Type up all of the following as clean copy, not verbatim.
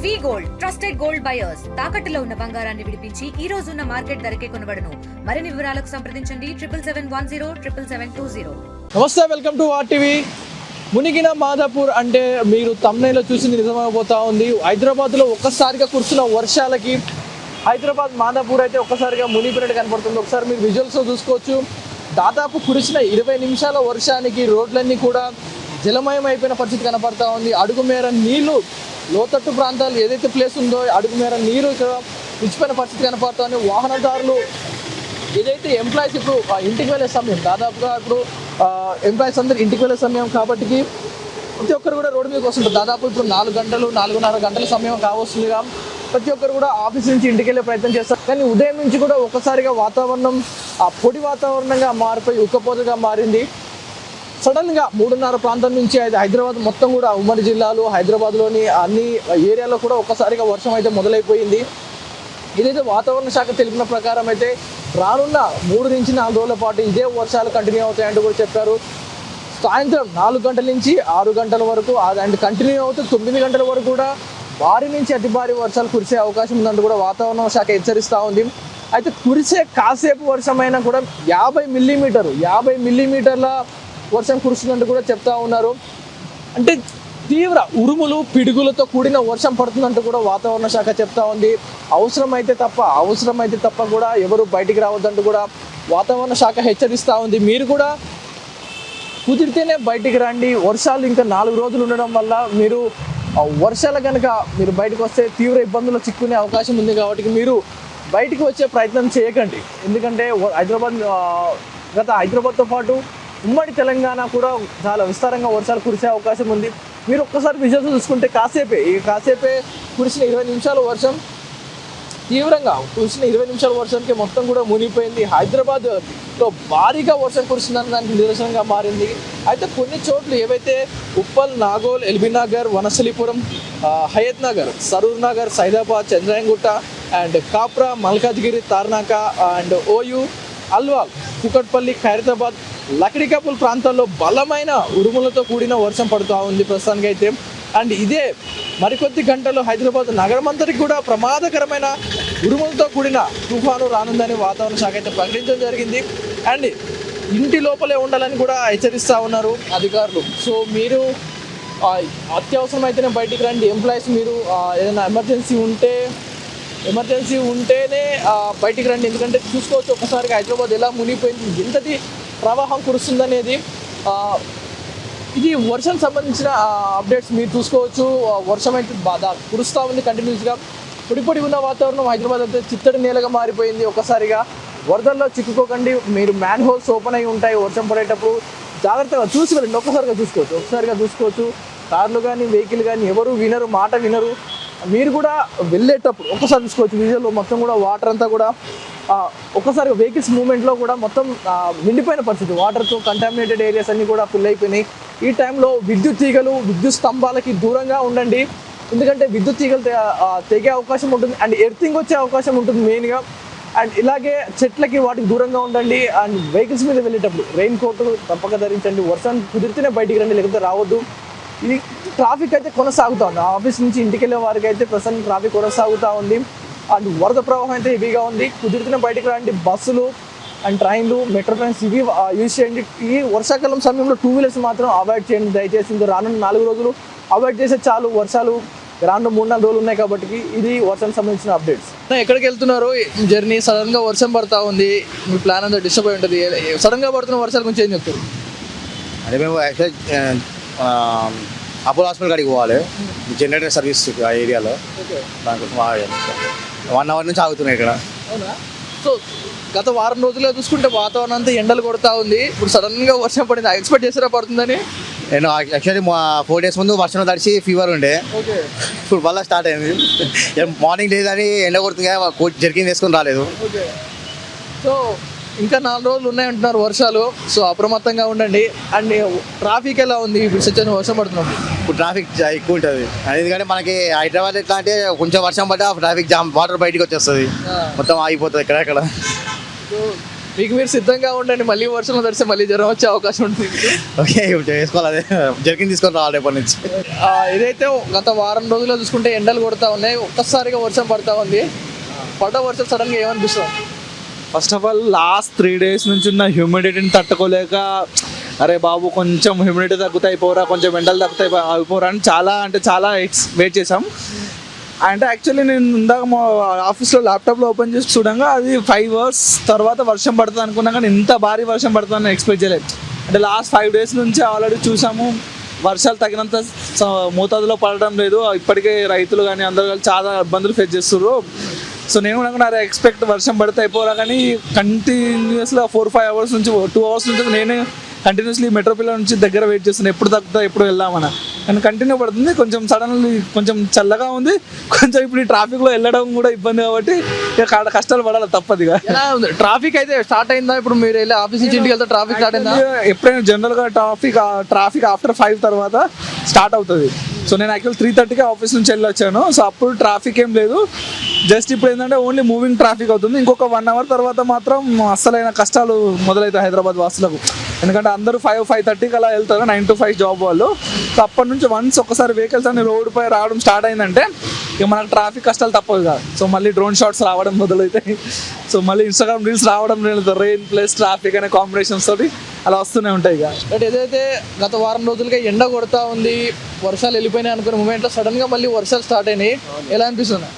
వి gold trusted gold buyers తాకట్టులో ఉన్న బంగారాన్ని విడిపించి ఈ రోజు ఉన్న మార్కెట్ ధరకే కొనబడును. మరిన్ని వివరాలకు సంప్రదించండి 7771077720. నమస్తే, వెల్కమ్ టు ఆర్టీవీ. మునిగిన మాదాపూర్ అంటే మీరు తమ్నైలో చూసింది నిజమైపోతా ఉంది. హైదరాబాద్లో ఒక్కసారిగా కురుస్తున్న వర్షాలకి హైదరాబాద్ మాదాపూర్ అయితే ఒక్కసారిగా మునిగిపోయినట్టు కనపడుతుంది. ఒకసారి మీరు విజువల్స్లో చూసుకోవచ్చు. దాదాపు కురిసిన 20 నిమిషాల వర్షానికి రోడ్లన్నీ కూడా జలమయం అయిపోయిన పరిస్థితి కనపడతా ఉంది. అడుగు మేర నీళ్లు, లోతట్టు ప్రాంతాలు ఏదైతే ప్లేస్ ఉందో అడుగు మేర నీరు ఇక్కడ నిలిచిపోయిన పరిస్థితి కనపడతా ఉంది. వాహనదారులు ఏదైతే ఎంప్లాయీస్ ఇప్పుడు ఇంటికి వెళ్ళే సమయం, దాదాపుగా ఇప్పుడు ఎంప్లాయీస్ అందరూ ఇంటికి వెళ్ళే సమయం కాబట్టి ప్రతి ఒక్కరు కూడా రోడ్డు మీదకి వస్తుంటారు. దాదాపు ఇప్పుడు 4-4.5 గంటల సమయం కావస్తుందిగా ప్రతి ఒక్కరు కూడా ఆఫీస్ నుంచి ఇంటికి వెళ్ళే ప్రయత్నం చేస్తారు. కానీ ఉదయం నుంచి కూడా ఒక్కసారిగా వాతావరణం పొడి వాతావరణంగా మారిపోయి ఉక్కపోతగా మారింది. సడన్గా 3:30 ప్రాంతం నుంచి అయితే హైదరాబాద్ మొత్తం కూడా ఉమ్మడి జిల్లాలు, హైదరాబాద్లోని అన్ని ఏరియాలో కూడా ఒక్కసారిగా వర్షం అయితే మొదలైపోయింది. ఇదైతే వాతావరణ శాఖ తెలిపిన ప్రకారం అయితే రానున్న 3 నుంచి 4 రోజుల పాటు ఇదే వర్షాలు కంటిన్యూ అవుతాయంటూ కూడా చెప్పారు. సాయంత్రం 4 గంటల నుంచి 6 గంటల వరకు అండ్ కంటిన్యూ అవుతూ 9 గంటల వరకు కూడా భారీ నుంచి అతి భారీ వర్షాలు కురిసే అవకాశం ఉందంటూ కూడా వాతావరణ శాఖ హెచ్చరిస్తూ ఉంది. అయితే కురిసే కాసేపు వర్షమైనా కూడా 50 మిల్లీమీటర్ల వర్షం కురుస్తుందంటూ కూడా చెప్తా ఉన్నారు. అంటే తీవ్ర ఉరుములు పిడుగులతో కూడిన వర్షం పడుతుందంటూ కూడా వాతావరణ శాఖ చెప్తా ఉంది. అవసరమైతే తప్ప కూడా ఎవరు బయటికి రావద్దంటూ కూడా వాతావరణ శాఖ హెచ్చరిస్తూ ఉంది. మీరు కూడా కుదిరితేనే బయటికి రండి. వర్షాలు ఇంకా 4 రోజులు ఉండడం వల్ల మీరు వర్షాలు కనుక మీరు బయటకు వస్తే తీవ్ర ఇబ్బందులు చిక్కునే అవకాశం ఉంది. కాబట్టి మీరు బయటికి వచ్చే ప్రయత్నం చేయకండి. ఎందుకంటే హైదరాబాద్తో పాటు ఉమ్మడి తెలంగాణ కూడా చాలా విస్తారంగా వర్షాలు కురిసే అవకాశం ఉంది. మీరు ఒక్కసారి విజువల్స్ చూసుకుంటే కాసేపే కురిసిన 20 నిమిషాల వర్షం, తీవ్రంగా కురిసిన 20 నిమిషాల వర్షానికి మొత్తం కూడా మునిగిపోయింది. హైదరాబాద్లో భారీగా వర్షం కురుస్తుందని దానికి నిదర్శనంగా మారింది. అయితే కొన్ని చోట్ల ఏవైతే Uppal, Nagole, LB Nagar, Vanasthalipuram, Hayath Nagar, Saroor Nagar, Saidabad, Chandrayangutta and Kapra, Malkajgiri, Tarnaka and OU, Alwal, Kukatpally, Khairatabad, Lakdikapul ప్రాంతాల్లో బలమైన ఉరుములతో కూడిన వర్షం పడుతూ ఉంది ప్రస్తుతానికి అయితే. అండ్ ఇదే మరికొద్ది గంటల్లో హైదరాబాద్ నగరం అంతటికి కూడా ప్రమాదకరమైన ఉరుములతో కూడిన తుఫాను రానుందని వాతావరణ శాఖ అయితే ప్రకటించడం జరిగింది. అండ్ ఇంటి లోపలే ఉండాలని కూడా హెచ్చరిస్తూ ఉన్నారు అధికారులు. సో మీరు అత్యవసరం అయితేనే బయటికి రండి. ఎంప్లాయీస్ మీరు ఏదైనా ఎమర్జెన్సీ ఉంటేనే బయటికి రండి. ఎందుకంటే చూసుకోవచ్చు ఒకసారిగా హైదరాబాద్ ఎలా మునిగిపోయింది, ఎంతటి ప్రవాహం కురుస్తుందనేది. ఇది వర్షం సంబంధించిన అప్డేట్స్ మీరు చూసుకోవచ్చు. వర్షం అయితే కురుస్తూ ఉంది కంటిన్యూస్గా. పొడి ఉన్న వాతావరణం హైదరాబాద్ అయితే చిత్తడి నేలగా మారిపోయింది. ఒకసారిగా వరదల్లో చిక్కుకోకండి. మీరు మ్యాన్ హోల్స్ ఓపెన్ అయి ఉంటాయి వర్షం పడేటప్పుడు. జాగ్రత్తగా చూసి వెళ్ళండి. ఒకసారిగా చూసుకోవచ్చు. కార్లు కానీ వెహికల్ కానీ ఎవరు మాట వినరు. మీరు కూడా వెళ్ళేటప్పుడు ఒక్కసారి చూసుకోవచ్చు. విజువల్లో మొత్తం కూడా వాటర్ అంతా కూడా ఒక్కసారి వెహికల్స్ మూవ్మెంట్లో కూడా మొత్తం నిండిపోయిన పరిస్థితి. వాటర్తో కంటామినేటెడ్ ఏరియాస్ అన్నీ కూడా ఫుల్ అయిపోయినాయి. ఈ టైంలో విద్యుత్ తీగలు, విద్యుత్ స్తంభాలకి దూరంగా ఉండండి. ఎందుకంటే విద్యుత్ తీగలు తెగే అవకాశం ఉంటుంది అండ్ ఎర్తింగ్ వచ్చే అవకాశం ఉంటుంది మెయిన్గా. అండ్ ఇలాగే చెట్లకి వాటికి దూరంగా ఉండండి. అండ్ వెహికల్స్ మీద వెళ్ళేటప్పుడు రెయిన్ కోట్ తప్పక ధరించండి. వర్షం కుదిరితేనే బయటికి రండి, లేకపోతే రావద్దు. ఇది ట్రాఫిక్ అయితే కొనసాగుతూ ఉంది. ఆఫీస్ నుంచి ఇంటికి వెళ్ళే వారికి అయితే ప్రస్తుతం ట్రాఫిక్ కొనసాగుతూ ఉంది. అండ్ వరద ప్రవాహం అయితే హెవీగా ఉంది. కుదిరితేనే బయటికి రండి. బస్సులు అండ్ ట్రైన్లు, మెట్రో ట్రైన్స్ ఇవి యూజ్ చేయండి. ఈ వర్షాకాలం సమయంలో 2 వీలర్స్ మాత్రం అవాయిడ్ చేయండి దయచేసి. రానున్న 4 రోజులు అవాయిడ్ చేసే చాలు. వర్షాలు రానున్న 3-4 రోజులు ఉన్నాయి కాబట్టి ఇది వర్షానికి సంబంధించిన అప్డేట్స్. ఎక్కడికి వెళ్తున్నారు జర్నీ? సడన్గా వర్షం పడతా ఉంది, మీ ప్లాన్ అంతా డిస్టర్బ్ అయి ఉంటుంది. సడన్గా పడుతున్న వర్షాల గురించి ఏం చెప్తారు? అదే మేము యాక్చువల్లీ అపోలో హాస్పిటల్ కాడికి పోవాలి. జనరేటర్ సర్వీస్ ఆ ఏరియాలో. దానికోసం 1 అవర్ నుంచి ఆగుతున్నాయి ఇక్కడ. అవునా? సో గత వారం రోజుల్లో చూసుకుంటే వాతావరణం అంతా ఎండలు కొడతా ఉంది. ఇప్పుడు సడన్గా వర్షం పడింది. ఎక్స్పెక్ట్ చేసారా పడుతుందని? నేను యాక్చువల్లీ 4 days ముందు వర్షం తడిచి ఫీవర్ ఉండే. ఇప్పుడు మళ్ళీ స్టార్ట్ అయింది. మార్నింగ్ లేదని ఎండ కొడుతుంది, జర్కిన్ వేసుకొని రాలేదు. సో ఇంకా 4 రోజులు ఉన్నాయంటున్నారు వర్షాలు. సో అప్రమత్తంగా ఉండండి. అండ్ ట్రాఫిక్ ఎలా ఉంది ఇప్పుడు సత్యం వర్షం పడుతున్నప్పుడు? ఇప్పుడు ట్రాఫిక్ ఎక్కువ ఉంటుంది. ఎందుకంటే మనకి హైదరాబాద్ ఎట్లా అంటే కొంచెం వర్షం పడ్డా ట్రాఫిక్ జామ్, వాటర్ బయటికి వచ్చేస్తుంది, మొత్తం ఆగిపోతుంది ఎక్కడెక్కడ. సో మీకు మీరు సిద్ధంగా ఉండండి, మళ్ళీ వర్షంలో తడిస్తే మళ్ళీ జ్వరం వచ్చే అవకాశం ఉంటుంది. ఓకే ఇప్పుడు చేసుకోవాలి, అదే జర్కిన్ తీసుకొని రావాలి రేపటి నుంచి. ఏదైతే గత వారం రోజుల్లో చూసుకుంటే ఎండలు కొడతా ఉన్నాయి, ఒక్కసారిగా వర్షం పడతా ఉంది. పడ్డ వర్షం సడన్గా ఏమనిపిస్తుంది? First of all last 3 days నుంచి ఉన్న హ్యూమిడిటీని తట్టుకోలేక అరే బాబు కొంచెం హ్యూమిడిటీ తగ్గుతాయి అయిపోరా, కొంచెం ఎండలు తగ్గుతాయి అయిపోరా అని చాలా వెయిట్ చేసాం. అంటే యాక్చువల్లీ నేను ఇందాక మా ఆఫీస్లో ల్యాప్టాప్లో ఓపెన్ చేసి చూడంగా అది 5 hours తర్వాత వర్షం పడుతుంది అనుకున్నా, కానీ ఇంత భారీ వర్షం పడుతుందని ఎక్స్పెక్ట్ చేయలేదు. అంటే లాస్ట్ 5 days నుంచి ఆల్రెడీ చూసాము వర్షాలు తగినంత మోతాదులో పడడం లేదు. ఇప్పటికే రైతులు కానీ అందరూ కానీ చాలా ఇబ్బందులు ఫేస్ చేస్తున్నారు. సో నేను కూడా ఎక్స్పెక్ట్ వర్షం పడితే అయిపోరా, కానీ కంటిన్యూస్గా 4-5 hours నుంచి 2 hours నుంచి నేనే కంటిన్యూస్లీ మెట్రో పిల్లల నుంచి దగ్గర వెయిట్ చేస్తున్నాను, ఎప్పుడు తగ్గుతా ఎప్పుడు వెళ్దామని. కానీ కంటిన్యూ పడుతుంది. కొంచెం సడన్లీ కొంచెం చల్లగా ఉంది, కొంచెం ఇప్పుడు ఈ ట్రాఫిక్లో వెళ్ళడం కూడా ఇబ్బంది కాబట్టి ఇక కష్టాలు పడాలి తప్పదుగా. ట్రాఫిక్ అయితే స్టార్ట్ అయిందా? ఇప్పుడు మీరు వెళ్ళి ఆఫీస్ నుంచి ఇంటికి వెళ్తే ట్రాఫిక్ స్టార్ట్ అయిందా? ఎప్పుడైనా జనరల్గా ట్రాఫిక్ ఆఫ్టర్ 5 తర్వాత స్టార్ట్ అవుతుంది. సో నేను యాక్చువల్ 3:30కి ఆఫీస్ నుంచి వెళ్ళి వచ్చాను. సో అప్పుడు ట్రాఫిక్ ఏం లేదు, జస్ట్ ఇప్పుడు ఏంటంటే ఓన్లీ మూవింగ్ ట్రాఫిక్ అవుతుంది. ఇంకొక 1 hour తర్వాత మాత్రం అస్సలైన కష్టాలు మొదలవుతాయి హైదరాబాద్ వాసులకు. ఎందుకంటే అందరూ 5-5:30కి అలా వెళ్తారు 9 to 5 జాబ్ వాళ్ళు. సో అప్పటి నుంచి వన్స్ ఒకసారి వెహికల్స్ అన్ని రోడ్డుపై రావడం స్టార్ట్ అయిందంటే ఇక మనకు ట్రాఫిక్ కష్టాలు తప్పదు కాదు. సో మళ్ళీ డ్రోన్ షాట్స్ రావడం మొదలవుతాయి. సో మళ్ళీ ఇన్స్టాగ్రామ్ రీల్స్ రావడం లేదు, రెయిన్ ప్లస్ ట్రాఫిక్ అనే కాంబినేషన్స్ తోటి అలా వస్తూనే ఉంటాయి. ఇక బట్ ఏదైతే గత వారం రోజులుగా ఎండ కొడతా ఉంది, వర్షాలు వెళ్ళిపోయినాయి అనుకునే మూమెంట్లో సడన్గా మళ్ళీ వర్షాలు స్టార్ట్ అయినాయి, ఎలా అనిపిస్తుంది?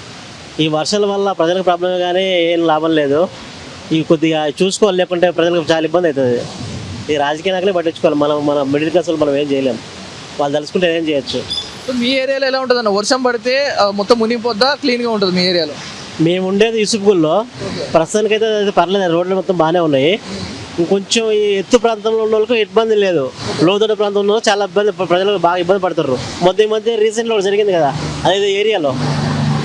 ఈ వర్షాల వల్ల ప్రజలకు ప్రాబ్లమే కానీ ఏం లాభం లేదు. ఇవి కొద్దిగా చూసుకోవాలి, లేకుంటే ప్రజలకు చాలా ఇబ్బంది అవుతుంది. ఈ రాజకీయ నాయకులే పట్టించుకోవాలి. మన మిడిల్ క్లాస్ వాళ్ళు మనం ఏం చేయలేం, వాళ్ళు తలుచుకుంటే ఏం చేయొచ్చు. సో మీ ఏరియాలో ఎలా ఉంటుంది అన్న? వర్షం పడితే మొత్తం మునిగిపోద్దా, క్లీన్గా ఉంటుంది మీ ఏరియాలో? మేము ఉండేది యూసుఫ్గూల్లో. ప్రస్తుతానికైతే పర్లేదు, రోడ్లు మొత్తం బాగానే ఉన్నాయి. ఇంకొంచెం ఈ ఎత్తు ప్రాంతంలో ఉన్న వాళ్ళకి ఇబ్బంది లేదు, లోతట్టు ప్రాంతంలో ఉన్న చాలా ఇబ్బంది, ప్రజలకు బాగా ఇబ్బంది పడుతున్నారు. ఈ మధ్య రీసెంట్లో జరిగింది కదా, అదే ఏరియాలో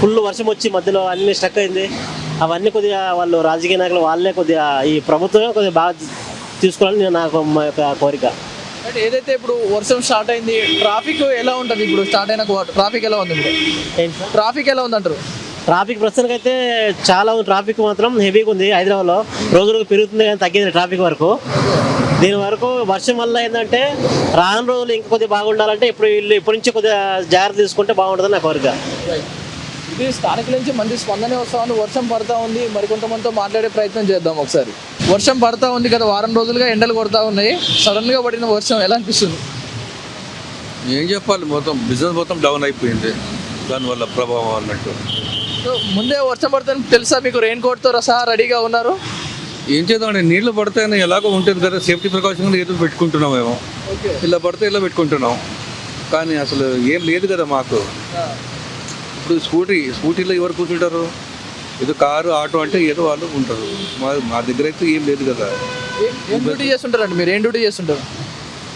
ఫుల్ వర్షం వచ్చి మధ్యలో అన్ని స్టక్ అయింది. అవన్నీ కొద్దిగా వాళ్ళు రాజకీయ నాయకులు వాళ్ళే కొద్దిగా ఈ ప్రభుత్వమే కొద్దిగా బాగా తీసుకోవాలని నాకు మా యొక్క కోరిక. అంటే ఏదైతే ఇప్పుడు వర్షం స్టార్ట్ అయింది, ట్రాఫిక్ ఎలా ఉంటుంది? ఇప్పుడు స్టార్ట్ అయిన ట్రాఫిక్ ఎలా ఉంది? ఇప్పుడు ట్రాఫిక్ ఎలా ఉంది అంటారు? ట్రాఫిక్ ప్రస్తుతానికి అయితే చాలా ఉంది. ట్రాఫిక్ మాత్రం హెవీగా ఉంది. హైదరాబాద్లో రోజులకు పెరుగుతుంది కానీ తగ్గింది ట్రాఫిక్ వరకు. దీని వరకు వర్షం వల్ల ఏంటంటే రాను రోజులు ఇంకా కొద్దిగా బాగుండాలంటే ఇప్పటి నుంచి కొద్దిగా జాగ్రత్త తీసుకుంటే బాగుంటుందని నా కోరిక. ఇది స్థానికుల నుంచి మంచి స్పందనే వస్తా ఉంది. వర్షం పడతా ఉంది, మరికొంతమందితో మాట్లాడే ప్రయత్నం చేద్దాం ఒకసారి. వర్షం పడతా ఉంది, గత వారం రోజులుగా ఎండలు కొడతా ఉన్నాయి, సడన్గా పడిన వర్షం ఎలా అనిపిస్తుంది? ఏం చెప్పాలి, మొత్తం బిజినెస్ మొత్తం డౌన్ అయిపోయింది దానివల్ల ప్రభావం అన్నట్టు. సో ముందే వర్షం పడుతుంది తెలుసా మీకు? రెయిన్ కోట్తో సహా రెడీగా ఉన్నారు? ఏం చేద్దామండి, నీళ్లు పడితేనే ఎలాగో ఉంటుంది కదా, సేఫ్టీ ప్రికాషన్ ఏదో పెట్టుకుంటున్నాం మేము. ఇలా పడితే ఇలా పెట్టుకుంటున్నాం, కానీ అసలు ఏం లేదు కదా మాకు. ఇప్పుడు స్కూటీలో ఎవరు కూర్చుంటారు? ఏదో కారు ఆటో అంటే ఏదో వాళ్ళు ఉంటారు. మా దగ్గర అయితే ఏం లేదు కదా. ఏం డ్యూటీ చేస్తుంటారండి మీరు? ఏం డ్యూటీ చేస్తుంటారు?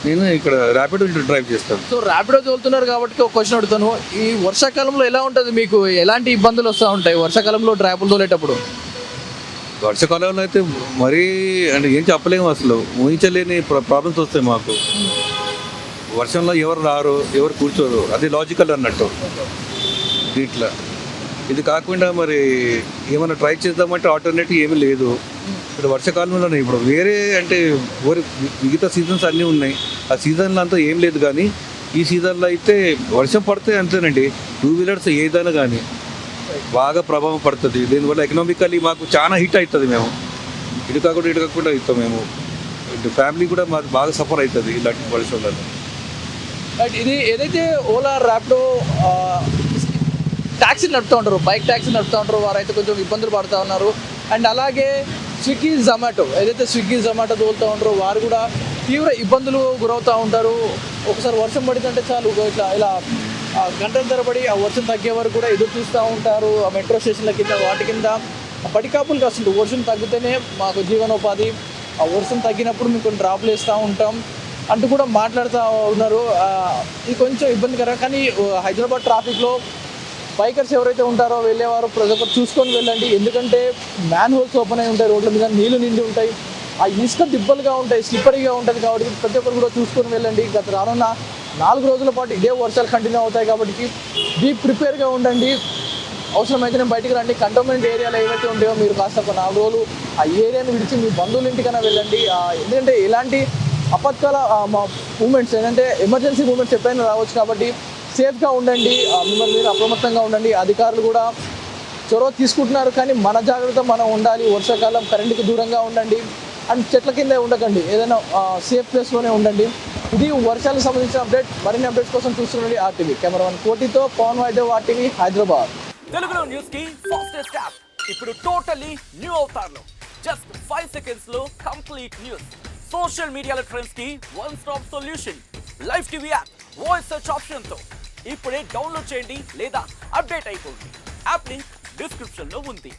నేను ఇక్కడ ర్యాపిడో డ్రైవ్ చేస్తాను. సో ర్యాపిడో తోలుతున్నారు కాబట్టి ఒక క్వశ్చన్ అడుగుతాను. ఈ వర్షాకాలంలో ఎలా ఉంటుంది మీకు? ఎలాంటి ఇబ్బందులు వస్తూ ఉంటాయి వర్షాకాలంలో ర్యాపిడో తోలేటప్పుడు? వర్షాకాలంలో అయితే మరీ అంటే ఏం చెప్పలేము, అసలు ఊహించలేని ప్రాబ్లమ్స్ వస్తాయి మాకు. వర్షంలో ఎవరు రారు, ఎవరు కూర్చోరు, అది లాజికల్ అన్నట్టు దీంట్లో. ఇది కాకుండా మరి ఏమైనా ట్రై చేద్దామంటే ఆల్టర్నేటివ్ ఏమీ లేదు. ఇప్పుడు వర్షాకాలంలోనే ఇప్పుడు వేరే అంటే మిగతా సీజన్స్ అన్నీ ఉన్నాయి, ఆ సీజన్లో అంతా ఏం లేదు. కానీ ఈ సీజన్లో అయితే వర్షం పడితే అంతేనండి, 2 wheelers ఏదైనా కానీ బాగా ప్రభావం పడుతుంది. దీనివల్ల ఎకనామికల్లీ మాకు చాలా హిట్ అవుతుంది. మేము ఇటు కాకుండా అవుతాం. మేము ఇటు ఫ్యామిలీ కూడా మాకు బాగా సఫర్ అవుతుంది ఇలాంటి వర్షంలో. ఇది ఏదైతే ఓలా ర్యాపిడో ట్యాక్సీ నడుపుతూ ఉంటారు, బైక్ ట్యాక్సీ నడుపుతూ ఉంటారు, వారైతే కొంచెం ఇబ్బందులు పడుతూ ఉన్నారు. అండ్ అలాగే స్విగ్గీ జొమాటో తోలుతూ ఉంటారు, వారు కూడా తీవ్ర ఇబ్బందులు గురవుతూ ఉంటారు. ఒకసారి వర్షం పడిందంటే చాలు ఇలా గంటల తరబడి ఆ వర్షం తగ్గే వరకు కూడా ఎదురు చూస్తూ ఉంటారు. ఆ మెట్రో స్టేషన్ల కింద వాటి కింద పడికాపులు కాస్తుంది. వర్షం తగ్గితేనే మాకు జీవనోపాధి, ఆ వర్షం తగ్గినప్పుడు మేము కొన్ని డ్రాప్లు వేస్తూ ఉంటాం అంటూ కూడా మాట్లాడుతూ ఉన్నారు. ఇది కొంచెం ఇబ్బందికరం. కానీ హైదరాబాద్ ట్రాఫిక్లో బైకర్స్ ఎవరైతే ఉంటారో వెళ్ళేవారు ప్రతి ఒక్కరు చూసుకొని వెళ్ళండి. ఎందుకంటే మ్యాన్ హోల్స్ ఓపెన్ అయి ఉంటాయి, రోడ్ల మీద నీళ్లు నిండి ఉంటాయి, ఆ ఇసుక దిబ్బలుగా ఉంటాయి, స్లిప్పరీగా ఉంటుంది. కాబట్టి ప్రతి ఒక్కరు కూడా చూసుకొని వెళ్ళండి. గత రానున్న 4 రోజుల పాటు ఇదే వర్షాలు కంటిన్యూ అవుతాయి కాబట్టి బీ ప్రిపేర్గా ఉండండి. అవసరమైతేనే బయటికి రండి. కంటోన్మెంట్ ఏరియాలో ఏవైతే ఉంటాయో మీరు కాస్త ఒక 4 రోజులు ఆ ఏరియాని విడిచి మీ బంధువుల ఇంటికైనా వెళ్ళండి. ఎందుకంటే ఇలాంటి అపత్కాల మూమెంట్స్ ఏంటంటే ఎమర్జెన్సీ మూమెంట్స్ ఎప్పుడైనా రావచ్చు కాబట్టి సేఫ్గా ఉండండి. మిమ్మల్ని మీరు అప్రమత్తంగా ఉండండి. అధికారులు కూడా చొరవ తీసుకుంటున్నారు, కానీ మన జాగ్రత్త మనం ఉండాలి. వర్షాకాలం కరెంటుకి దూరంగా ఉండండి అండ్ చెట్ల కింద ఉండకండి. ఏదైనా సేఫ్ ప్లేస్లోనే ఉండండి. ఇది వర్షాలకు సంబంధించిన అప్డేట్. మరిన్ని అప్డేట్స్ కోసం చూస్తుండండి RTV. కెమెరామెన్ కోటితో పవన్ వైద్య RTV హైదరాబాద్. తెలుగులో న్యూస్ కి ఫాస్టెస్ట్ యాప్ ఇప్పుడు టోటలీ న్యూ అవతార్లో జస్ట్ 5 సెకండ్స్ లో కంప్లీట్ న్యూస్. సోషల్ మీడియాలో ట్రెండ్స్ కి one stop solution. Live TV app voice search option తో ఇప్పుడే డౌన్లోడ్ చేయండి లేదా అప్డేట్ అయిపోండి. యాప్ లింక్ డిస్క్రిప్షన్ లో ఉంది.